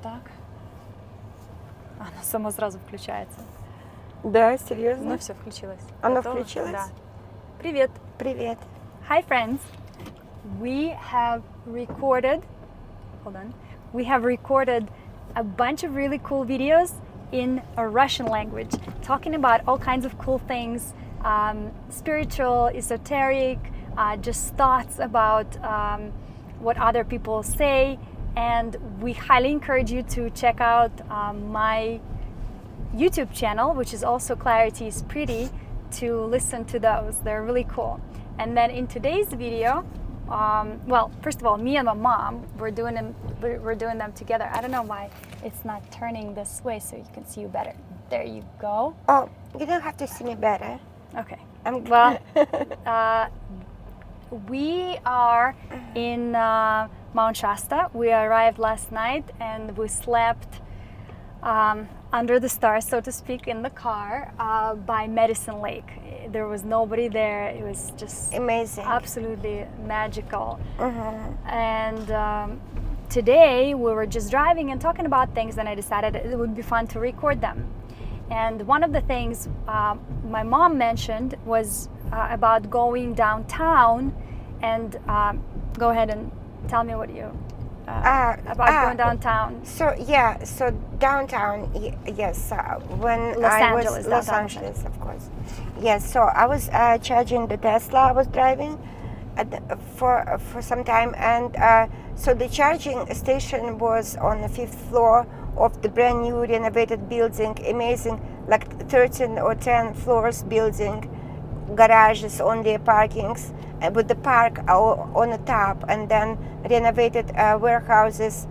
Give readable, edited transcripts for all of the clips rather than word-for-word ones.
так. Оно само сразу включается. Да, серьезно? Ну все, включилось. Оно Готово? включилось? Да. Привет. Привет. Hi friends. We have recorded, hold on. We have recorded a bunch of really cool videos in a Russian language, talking about all kinds of cool things, spiritual, esoteric, just thoughts about what other people say. And we highly encourage you to check out my YouTube channel, which is also Clarity is Pretty, to listen to those. They're really cool. And then in today's video, well, first of all, me and my mom, we're doing them together. I don't know why it's not turning this way so you can see you better. There you go. Oh, you don't have to see me better. Okay. I'm Well, we are in Mount Shasta. We arrived last night and we slept under the stars, so to speak, in the car by Medicine Lake. There was nobody there. It was just amazing. Absolutely magical. And today we were just driving and talking about things, and I decided it would be fun to record them. And one of the things my mom mentioned was about going downtown, and go ahead and tell me what you about going downtown. So downtown, yes. When Los I Angeles, was Los downtown. Angeles, of course. Yes. So I was charging the Tesla I was driving for some time, and so the charging station was on the 5th floor of the brand new renovated building, amazing, like 13 or 10 floors building, garages, only parkings, with the park on the top, and then renovated warehouses,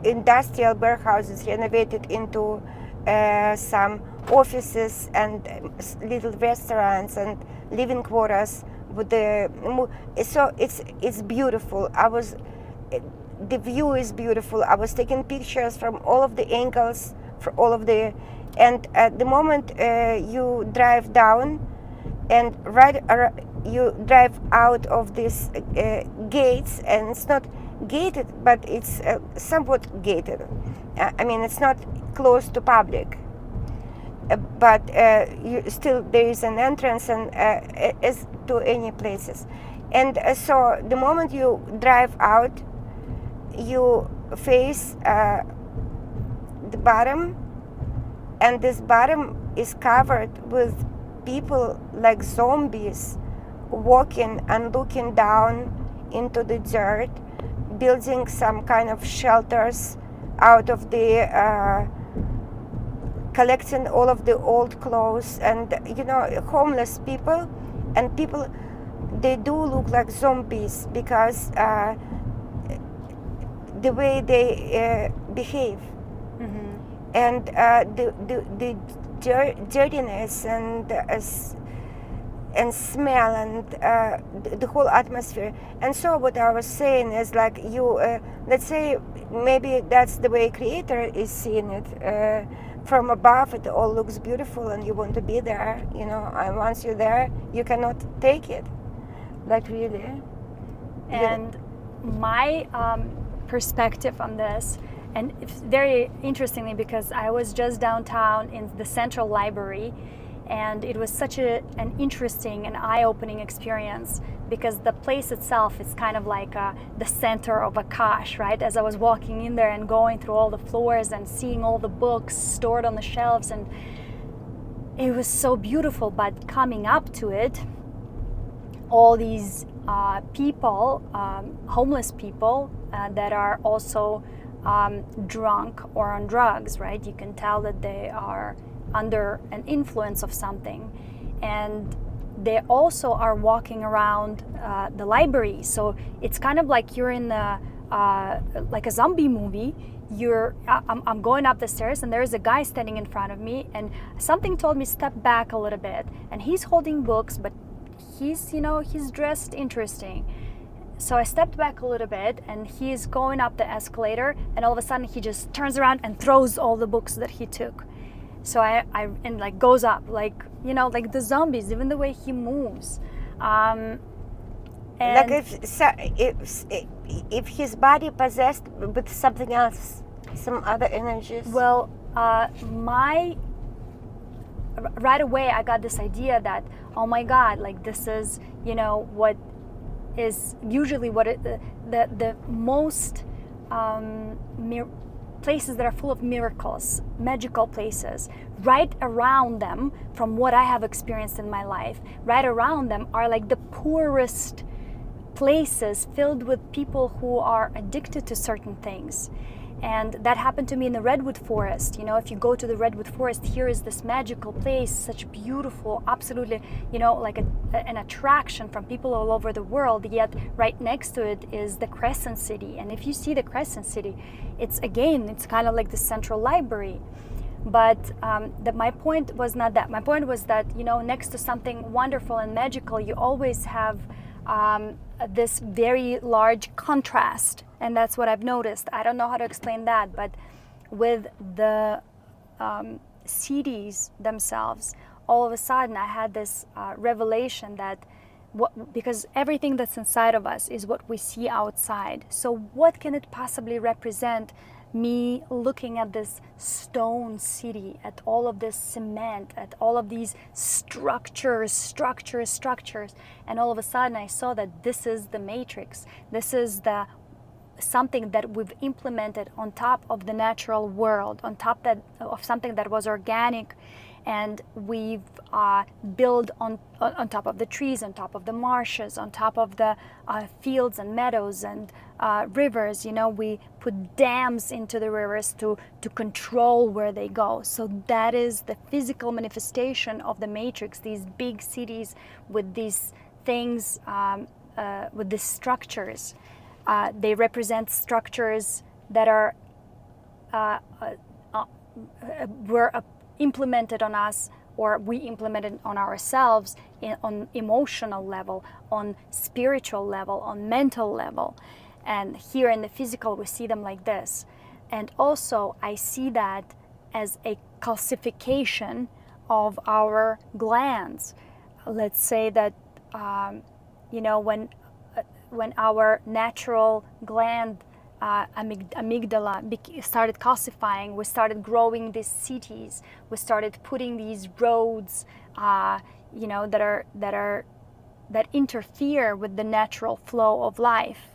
industrial warehouses renovated into some offices and little restaurants and living quarters. With so it's beautiful. The view is beautiful. I was taking pictures from all of the angles, and at the moment you drive down, and you drive out of these gates, and it's not gated, but it's somewhat gated. I mean, it's not closed to public, but still there is an entrance and as to any places. And so the moment you drive out, you face the bottom, and this bottom is covered with people like zombies walking and looking down into the dirt, building some kind of shelters out of the collecting all of the old clothes, and homeless people, and people, they do look like zombies because the way they behave, and the dirtiness and smell and the whole atmosphere. And so what I was saying is, like, you let's say maybe that's the way Creator is seeing it. From above, it all looks beautiful and you want to be there, and once you're there, you cannot take it, like, really. And my perspective on this, and it's very interestingly, because I was just downtown in the Central Library, and it was such an interesting and eye-opening experience, because the place itself is kind of like the center of Akash, right? As I was walking in there and going through all the floors and seeing all the books stored on the shelves, and it was so beautiful. But coming up to it, all these people, homeless people that are also drunk or on drugs, right? You can tell that they are under an influence of something, and they also are walking around the library. So it's kind of like you're in like a zombie movie. I'm going up the stairs, and there's a guy standing in front of me, and something told me step back a little bit, and he's holding books, but he's dressed interesting. So I stepped back a little bit, and he's going up the escalator, and all of a sudden he just turns around and throws all the books that he took. So I like goes up, like the zombies, even the way he moves. And like if if his body possessed with something else, some other energies? Well, right away I got this idea that, oh my God, like this is, what is usually the most places that are full of miracles, magical places. Right around them, from what I have experienced in my life, right around them are like the poorest places filled with people who are addicted to certain things. And that happened to me in the Redwood Forest. If you go to the Redwood Forest, here is this magical place, such beautiful, absolutely, like an attraction from people all over the world. Yet right next to it is the Crescent City. And if you see the Crescent City, it's kind of like the Central Library. But my point was not that. My point was that, next to something wonderful and magical, you always have this very large contrast. And that's what I've noticed. I don't know how to explain that, but with the cities themselves, all of a sudden I had this revelation that because everything that's inside of us is what we see outside. So what can it possibly represent, me looking at this stone city, at all of this cement, at all of these structures, and all of a sudden I saw that this is the matrix. This is something that we've implemented on top of the natural world, on top of something that was organic, and we've built on top of the trees, on top of the marshes, on top of the fields and meadows and rivers. We put dams into the rivers to control where they go. So that is the physical manifestation of the matrix, these big cities with these things, with these structures. They represent structures that were implemented on us, or we implemented on ourselves on emotional level, on spiritual level, on mental level. And here in the physical, we see them like this. And also, I see that as a calcification of our glands. Let's say that, when our natural gland, amygdala, started calcifying, we started growing these cities, we started putting these roads, that interfere with the natural flow of life,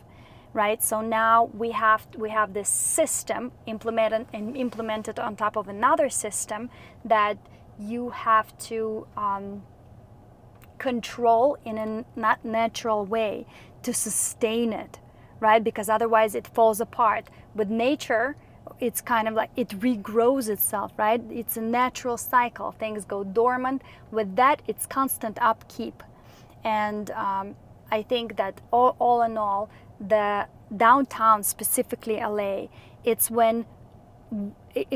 right? So now we have this system implemented on top of another system that you have to control in a not natural way to sustain it, right? Because otherwise it falls apart. With nature, it's kind of like it regrows itself, right? It's a natural cycle. Things go dormant. With that, it's constant upkeep. And I think that all in all, the downtown, specifically LA, it's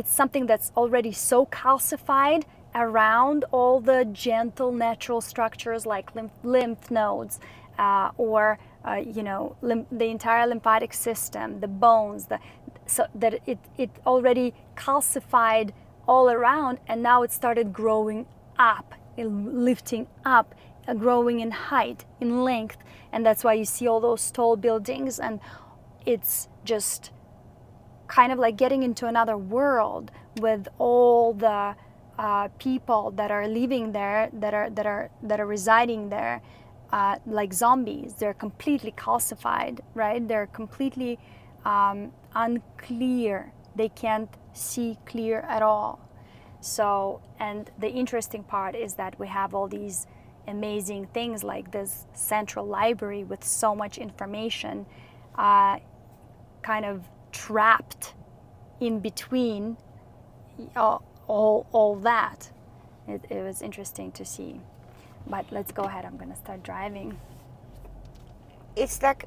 something that's already so calcified around all the gentle natural structures like lymph nodes, or the entire lymphatic system, the bones, so that it already calcified all around, and now it started growing up, lifting up, growing in height, in length, and that's why you see all those tall buildings, and it's just kind of like getting into another world with all the people that are living there, that are residing there. Like zombies, they're completely calcified, right? They're completely unclear. They can't see clear at all. So, and the interesting part is that we have all these amazing things like this central library with so much information, kind of trapped in between all that. It was interesting to see. But let's go ahead. I'm going to start driving. It's like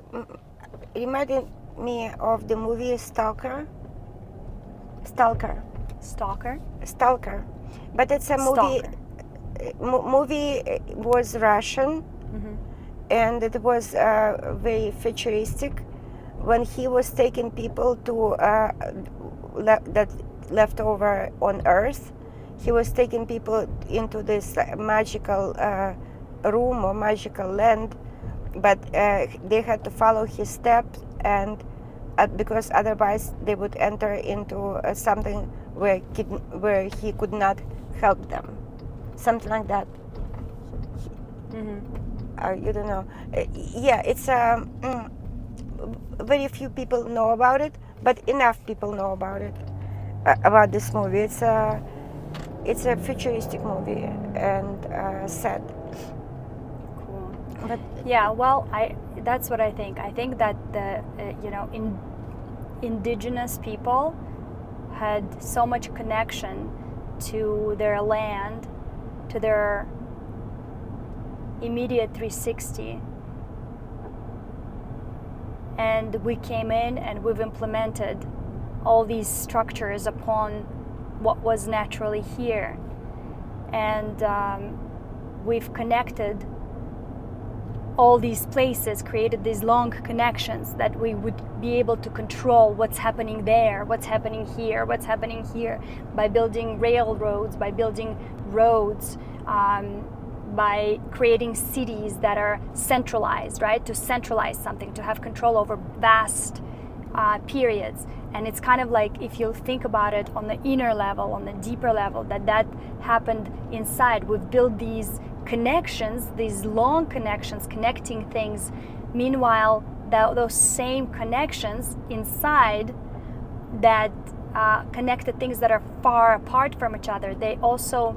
reminded me of the movie Stalker. But it's a movie. Movie was Russian, mm-hmm. and it was very futuristic. When he was taking people to that left over on Earth, he was taking people into this magical room or magical land, but they had to follow his steps, and because otherwise they would enter into something where he could not help them, something like that. You don't know. Yeah, it's very few people know about it, but enough people know about it, about this movie. It's a futuristic movie and sad. Cool. But Yeah, well, that's what I think. I think that the indigenous people had so much connection to their land, to their immediate 360, and we came in and we've implemented all these structures upon what was naturally here, and we've connected all these places, created these long connections that we would be able to control what's happening there, what's happening here, by building railroads, by building roads, by creating cities that are centralized, right? To centralize something, to have control over vast periods. And it's kind of like, if you think about it on the inner level, on the deeper level, that happened inside. We've built these connections, these long connections, connecting things. Meanwhile, those same connections inside that connected things that are far apart from each other, they also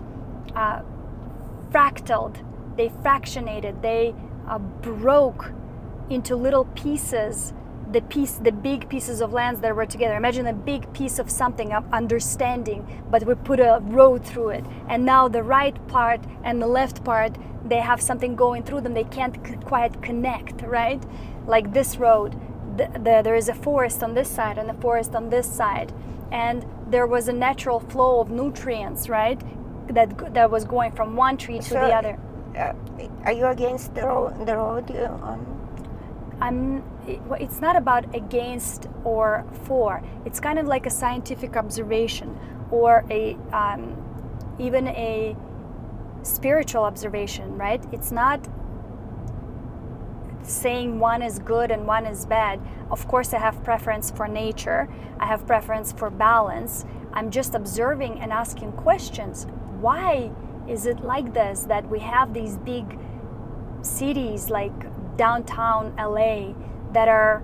fractaled, they fractionated, they broke into little pieces, the big pieces of lands that were together. Imagine a big piece of something, of understanding, but we put a road through it, and now the right part and the left part, they have something going through them, they can't quite connect, right? Like this road, there is a forest on this side and a forest on this side, and there was a natural flow of nutrients, right, that was going from one tree to the other. Are you against the road? It's not about against or for. It's kind of like a scientific observation, or even a spiritual observation, right? It's not saying one is good and one is bad. Of course, I have preference for nature. I have preference for balance. I'm just observing and asking questions. Why is it like this, that we have these big cities like downtown LA that are,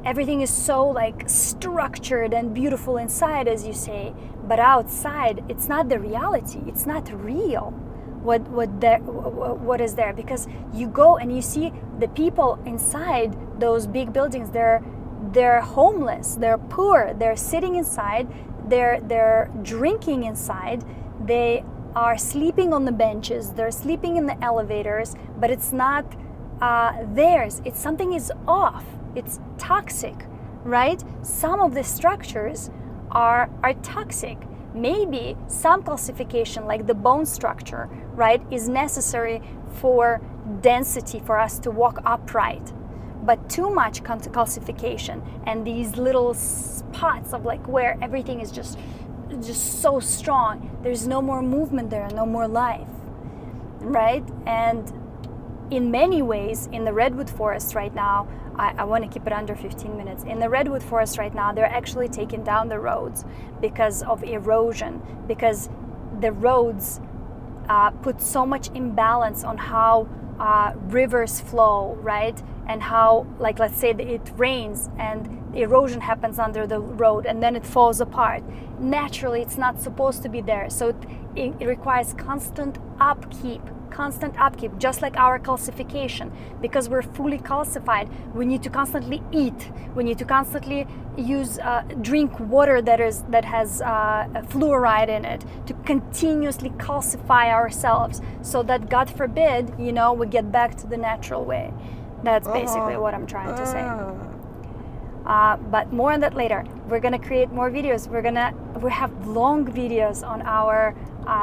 everything is so like structured and beautiful inside, as you say, but outside it's not the reality, it's not real what is there, because you go and you see the people inside those big buildings, they're homeless, they're poor, they're sitting inside, they're drinking inside, they are sleeping on the benches, they're sleeping in the elevators, but it's not theirs. It's something is off. It's toxic, right? Some of the structures are toxic. Maybe some calcification, like the bone structure, right, is necessary for density, for us to walk upright. But too much calcification and these little spots of like where everything is just so strong, there's no more movement there, no more life, right? And in many ways, in the redwood forest right now, I want to keep it under 15 minutes. In the redwood forest right now, they're actually taking down the roads because of erosion, because the roads put so much imbalance on how rivers flow, right? And how, like, let's say that it rains and erosion happens under the road and then it falls apart. Naturally, it's not supposed to be there. So it requires constant upkeep, just like our calcification. Because we're fully calcified, we need to constantly eat, we need to constantly drink water that has fluoride in it, to continuously calcify ourselves, so that, God forbid, we get back to the natural way. That's basically what I'm trying to say. But more on that later. We're gonna create more videos. We have long videos on our